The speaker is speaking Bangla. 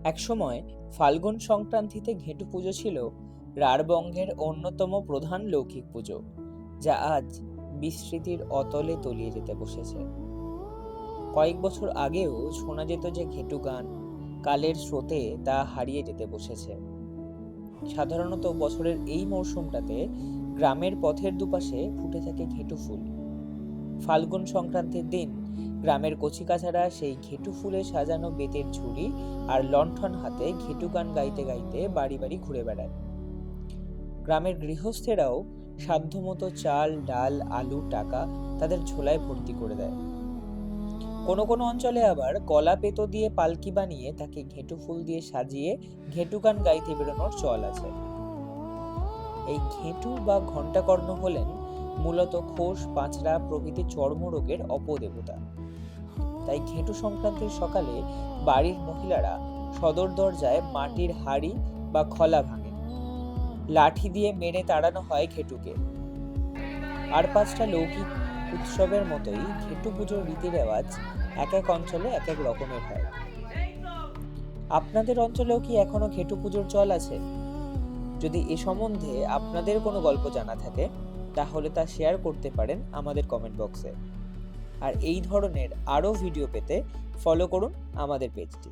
একসময় ফাল্গুন সংক্রান্তিতে ঘেটু পুজো ছিল রাঢ়বঙ্গের অন্যতম প্রধান লৌকিক পুজো, যা আজ বিস্মৃতির অতলে তলিয়ে যেতে বসেছে। কয়েক বছর আগেও শোনা যেত যে ঘেটু গান, কালের স্রোতে তা হারিয়ে যেতে বসেছে। সাধারণত বছরের এই মরশুমটাতে গ্রামের পথের দুপাশে ফুটে থাকে ঘেটু ফুল। ফাল্গুন সংক্রান্তির দিন গ্রামের কচিকাঁচারা সেই ঘেটু ফুলে সাজানো বেতের ঝুড়ি আর লণ্ঠন হাতে ঘেটু গান গাইতে গাইতে বাড়ি বাড়ি ঘুরে বেড়ায়। গ্রামের গৃহস্থেরাও সাধ্যমতো চাল, ডাল, আলু, টাকা তাদের ঝোলায় ভর্তি করে দেয়। কোনো কোনো অঞ্চলে আবার কলা পেতো দিয়ে পালকি বানিয়ে তাকে ঘেটু ফুল দিয়ে সাজিয়ে ঘেটু গান গাইতে বেরোনোর চল আছে। এই ঘেটু বা ঘণ্টাকর্ণ হলেন মূলত খোস, পাঁচড়া প্রভৃতি চর্মরোগের অপদেবতা। তাই ঘেটু সংক্রান্তির সকালে বাড়ির মহিলারা সদর দরজায় মাটির হাঁড়ি বা খলা ভাঙেন। লাঠি দিয়ে মেরে তাড়ানো হয় ঘেটুকে। আর পাঁচটা লৌকিক উৎসবের মতোই ঘেটু পুজোর রীতি রেওয়াজ এক এক অঞ্চলে এক এক রকমের হয়। আপনাদের অঞ্চলেও কি এখনো ঘেটু পুজোর চল আছে? যদি এ সম্বন্ধে আপনাদের কোনো গল্প জানা থাকে, তাহলে তা শেয়ার করতে পারেন আমাদের কমেন্ট বক্সে। আর এই ধরনের আরও ভিডিও পেতে ফলো করুন আমাদের পেজটি।